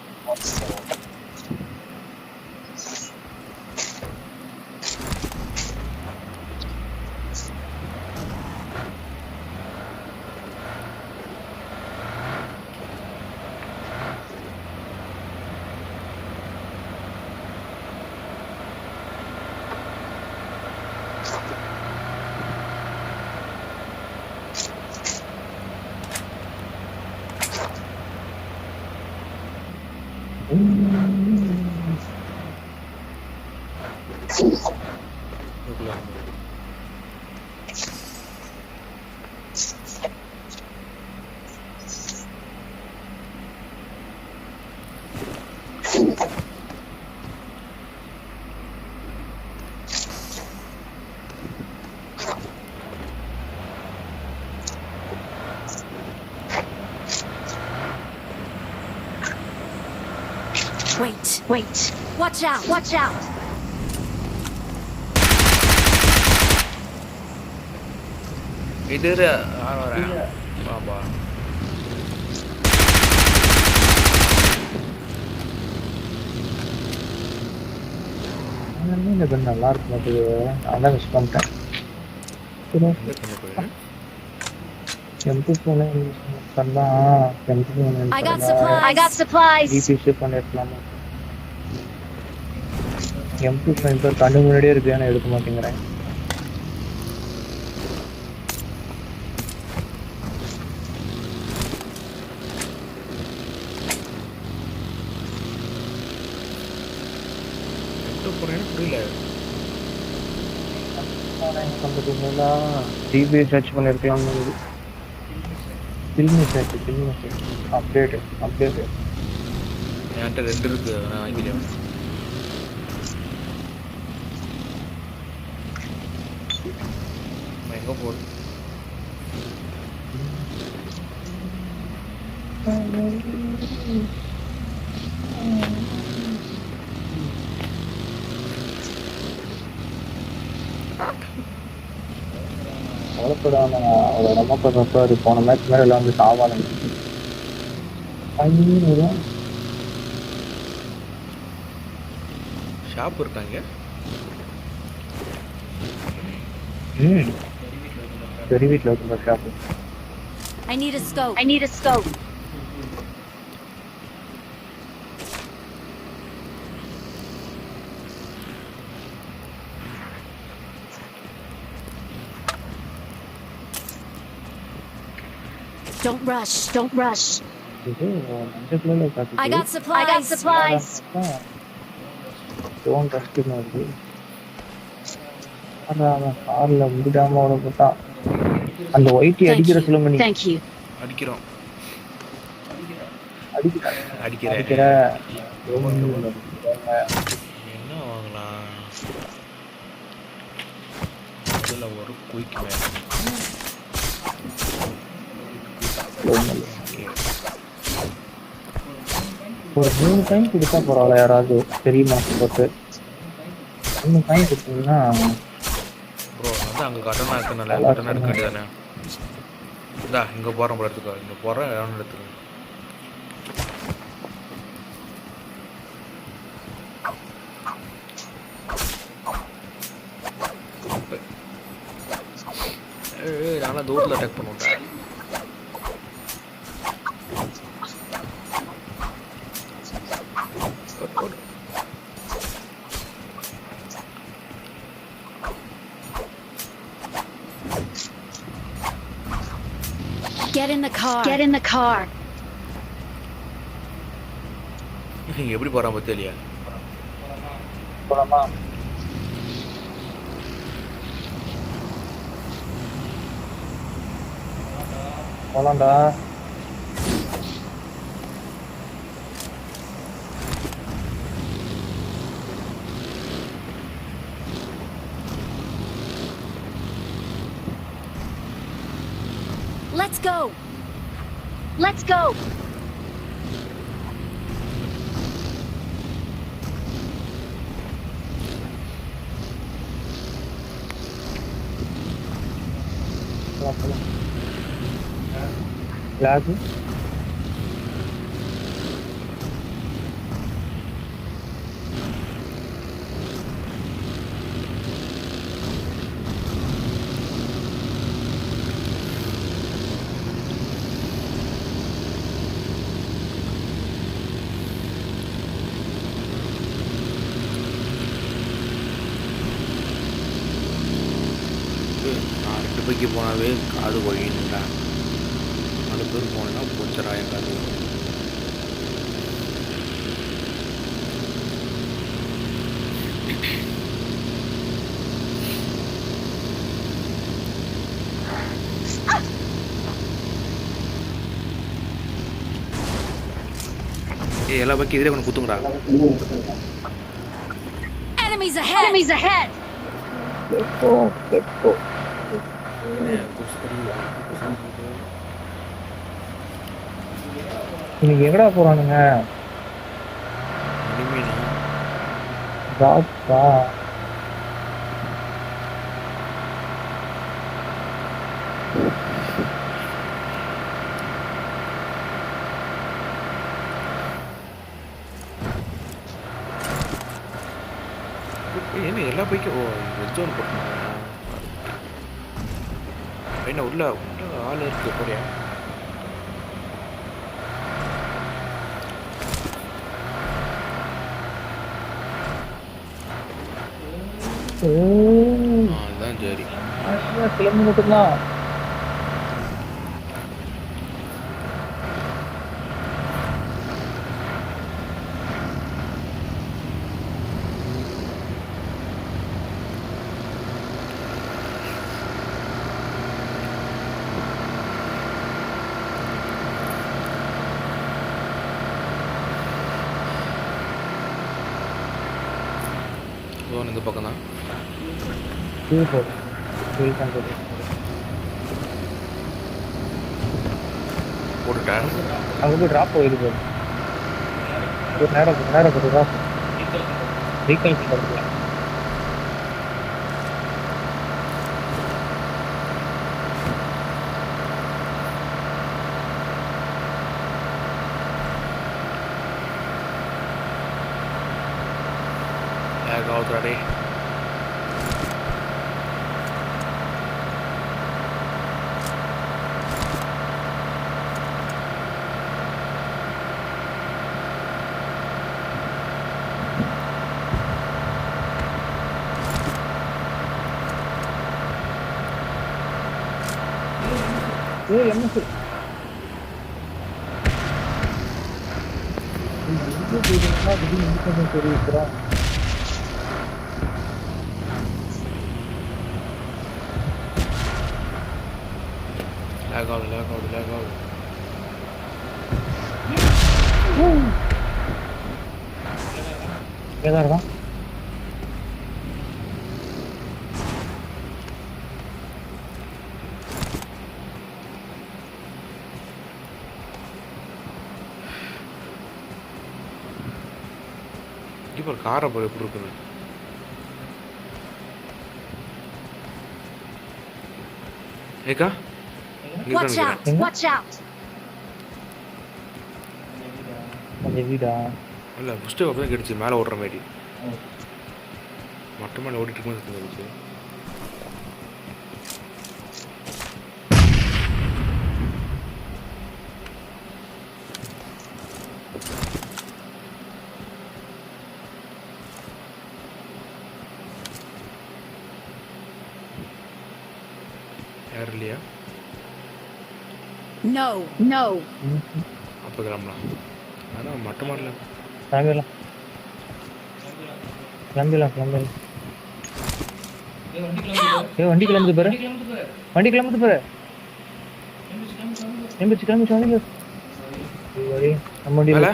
Wait. Watch out. इधर आ रहा है बाबा. இது நல்லா இருக்கு அது. அதான் மிஸ் பண்ணிட்டேன். I got supplies. பண்ணிருக்கலாமா? எம்பி ஸ்னைப்பர் கண்ணு முன்னாடியே இருக்கு, நான் எடுக்க மாட்டேங்கிறேன். டிபி சர்ச் பண்ணிருக்கலாம். அப்டேட் என்கிட்ட 2 இருக்கு, நான் வாங்கிக்கிறேன். எங்க போகுது? கவலைப்படாம அவரோட ரொம்ப கஷ்டம். போன மேட்ச் மேலே எல்லாம் வந்து சாவாங்க. ஷாப் இருக்காங்க. பெரிய வீட்டில் இருக்குங்க shop. I need a scope. Don't rush. இது மஞ்சள் கலர்ல காட்டுது. I got supplies. டோன் ரஷ்டிங் வருது. அவன் கார்ல முடிடாம ஓட போட்டான். அந்த ஒயிட்டி அடிக்கிற சொல்லுங்க நீ. Thank you. அடிக்கிறோம். அடிக்கிற என்ன வாங்கலாம்? இதுல ஒரு குயிக் மேன். ஒரு 3 டைம் கொடுத்தா பரவாயில்ல. யாராவது தெரியுமா போட்டு 3 டைம் கொடுத்தீங்கன்னா ப்ரோ வந்து அங்கே கட்டணம் இருக்குனால கட்டணம் இருக்க வேண்டியதானே. இந்தா இங்கே போகிறோம் போல எடுத்துக்கோ. இங்கே போகிறேன் எவனு எடுத்துக்கோ. நல்லா தூரத்தில் attack பண்ணுவோம்டா. Get in the car. எப்படி போகிறான் பற்றி இல்லையா? போலாமா? போலாம்டா. Let's go. லாகு நான் 2 பைக்கு போனாவே காது ஒழியணுண்டா. 4 பேர் போனேன்னா போச்சரா என் காது. எல்லா பைக்கு இதிலே கொஞ்சம் குத்துங்கடா. Enemies ahead. இன்னைக்கு எங்கடா போறானுங்க? டாப்பா என்ன எல்லா பைக்கும் ரெட் ஜோன் போட்டுருந்தாங்க. என்ன உள்ள ஆள் இருக்கு போறியா? அதுதான் சரி. கிளம்பி மட்டும்தான். இந்த பக்கம் தான் போட்டுட்டேன். அங்கே போய் ட்ராப் போயிருக்கு. ஒரு நேரம் போட்டு ட்ராப் ரீகால் பண்ணுறது. ஆகுதுடே. ஏய் எம்எஸ் எங்கே போயிடுங்களா திடீர்னு இண்டிகேஷன் தெரிவிக்கிறா லேக் ஆகுது ஏதா இருக்கான் இப்போ காரை போய் எப்படி இருக்குது ஏக்கா Watch out! Watch out! அந்த வீடா இல்லை ஃபஸ்ட்டு அப்போ தான் கிடைச்சி மேலே ஓடுற மாதிரி மொட்டை மேலே ஓடிட்டு இருக்கும்போது கிடைச்சி யார் இல்லையா No. அப்போ கிளம்பலாம் அதான் மொட்டை மாடல கிளம்பிடலாம் வண்டி கிளம்புது பாரு கிளம்பிச்சு வண்டி நம்ம வண்டியில் மேலே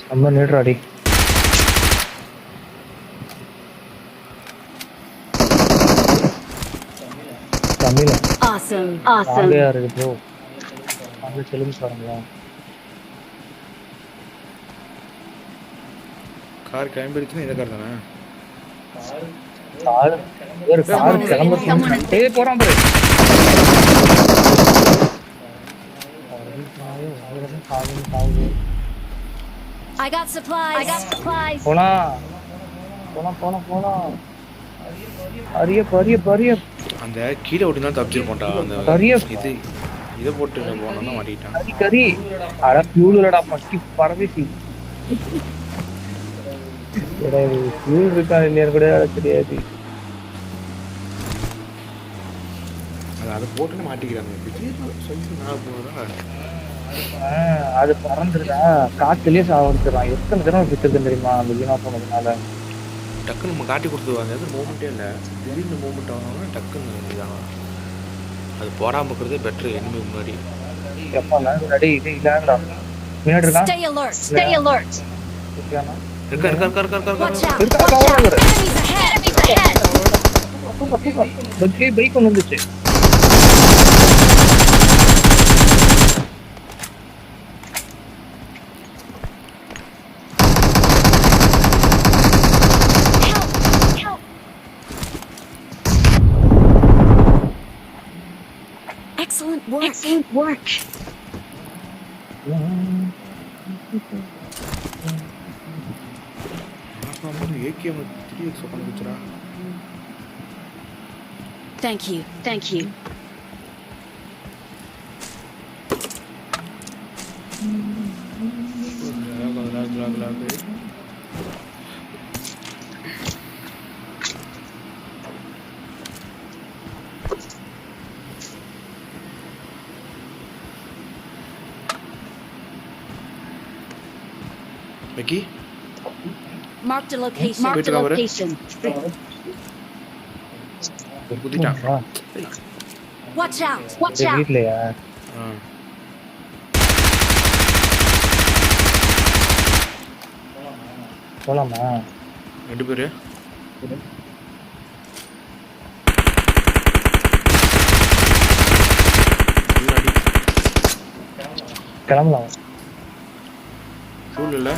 நம்ம நேட்ராடி தமிழ் Awesome. ஆகையா இருக்கு ப்ரோ அங்கே தெலுங்கு பாருங்களா கார் கிளம்பிடுச்சுன்னா இந்த கார் தானே கார் கிளம்ப போறான் பாரு I got supplies. போனா அரிய அந்த கீழே ஓட்டி தான் தப்பிச்சிருப்போம்டா அந்த சரியா இதை போட்டு போனோம்னா மாட்டிக்கிட்டான் கறி அட ஃபியூலடா பட்டி பரவேசி ஃபியூல் இருக்கா இல்லையான்னு கூட தெரியாது அதை போட்டுன்னு மாட்டிக்கிறாங்க அது பறந்துருதா காத்துலயே சாவடிச்சிடறான் எத்தனை தடவை வித்துருக்குன்னு தெரியுமா அந்த வீணா போனதுனால டக்குன்னு நம்ம காட்டி கொடுத்துருவாங்க அது மூமெண்ட்டே இல்லை திடீர்னு மூமெண்ட் ஆகணும்னா டக்குன்னு இதாங்க அது போடாமல் இருக்கிறதே பெட்ரு எனிமி முன்னாடி எப்பா ரெடி இது இல்லைடா முன்னாடி இருக்கான் Stay alert. இருக்கா Watch out. இருக்கா Enemies ahead. பைக் ஒன்று வந்துச்சு Excellent work. ஏகேஎம் 3x உட்காந்து வச்சுரா Thank you. Becky? Marked a location. குதிட்டான் Watch out. வீட்லயா போலாமா ரெண்டு பேரு கிளம்பலாம் சூழ் இல்ல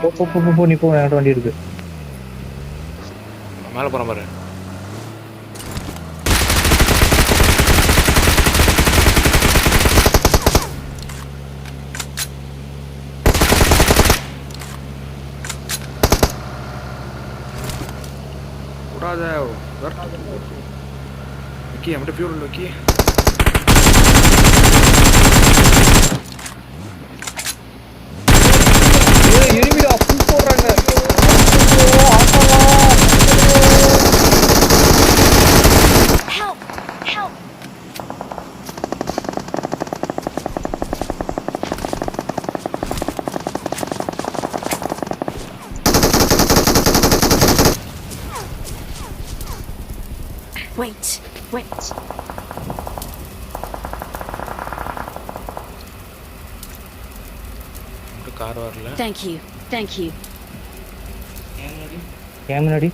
போ நீ போ என்கிட்ட வண்டி இருக்கு மேலே போகிறேன் பாரு விடாத வைக்கி நம்மகிட்ட ஃபியூல் வைக்கி எனிமிடா புல் போடுறாங்க. Help! Help! Wait. கார் வரல. Thank you. ஏன் முன்னாடி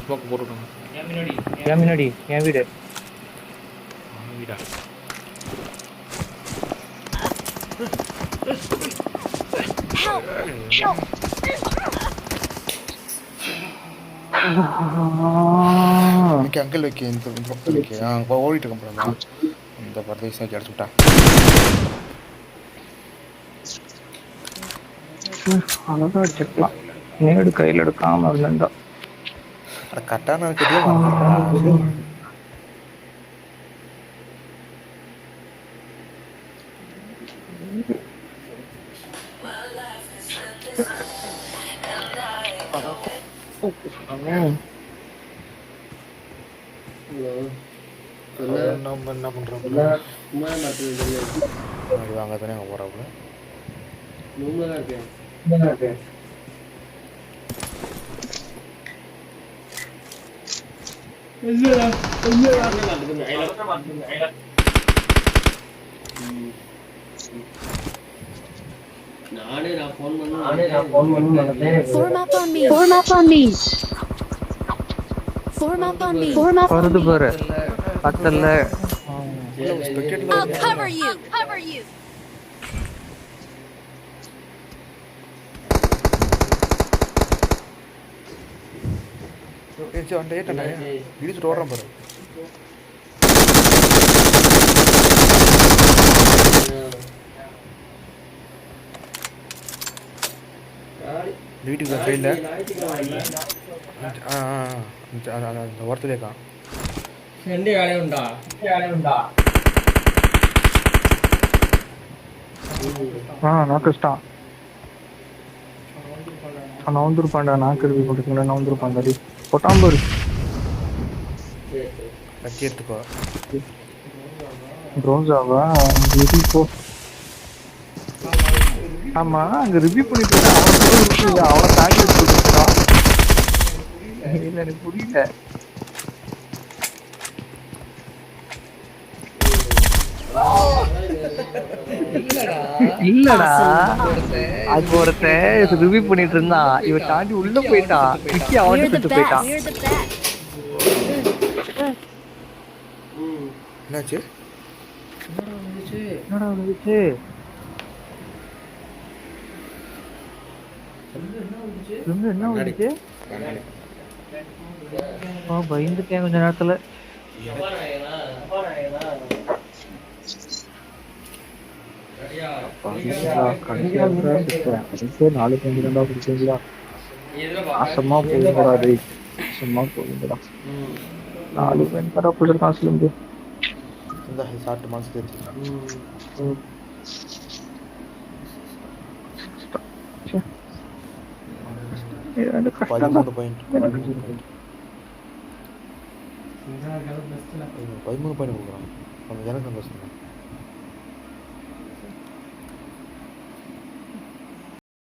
ஸ்மோக் போட்டுருக்காங்க. என் முன்னாடி என் வீடு. வீடா Help! எனக்கு அங்கிள் வைக்க இந்த பக்கம் வைக்க அங்கே ஓடிட்டு இருக்கேன். இந்த பிரதேசம் வச்சு அடிச்சுட்டா. அதான் அடிச்சிருக்கலாம். நேடு கையில் எடுக்காம இருந்தா கரெக்டான இருக்கிறதே நம்ம என்ன பண்றோம்? வாங்க தானே போறாப்புல. Form up on me. வருது பாரு பத்தல்ல. I'll cover you. இடிச்சுட்டு ஓடுறான் பாரு. வீட்டுக்கு சைடில் அந்த ஓரத்துலேக்கா நாக்குஸ்டான் நவுந்துருப்பாண்டா. நாக்கு இருக்கு கொடுத்துங்களா நவுந்துருப்பாண்டாடி கொட்டாம்பூர் கட்டி எடுத்துக்கோ. ப்ரோன்ஸாவா போ. ஆமா அங்க ரிவ்யூ பண்ணிட்டு அவனை தாக்கி வச்சுருக்கா. இல்லை எனக்கு புரியல. இல்லடா அது ஒருத்தன் ரிவ்யூ பண்ணிட்டு இருந்தான். இவன் தாண்டி உள்ள போயிட்டான். விக்கி அவன் சுட்டு போயிட்டான். என்னாச்சு? என்னடா வந்துச்சு? என்ன வந்துச்சு? பயந்துட்டேன் கொஞ்ச நேரத்துல. நாலு பேஞ்சு ரெண்டா பிடிச்சீங்களா? நாசமா போகுங்கடா. சும்மா போகுங்கடா. 4 பேன் கடை பிடிச்சிருக்கான் சிலிண்டு. சாப்பிட்டு மாசு தெரிஞ்சு 13 பாயிண்ட் 13 பாயிண்ட் கொடுக்குறான். எனக்கு சந்தோஷம்.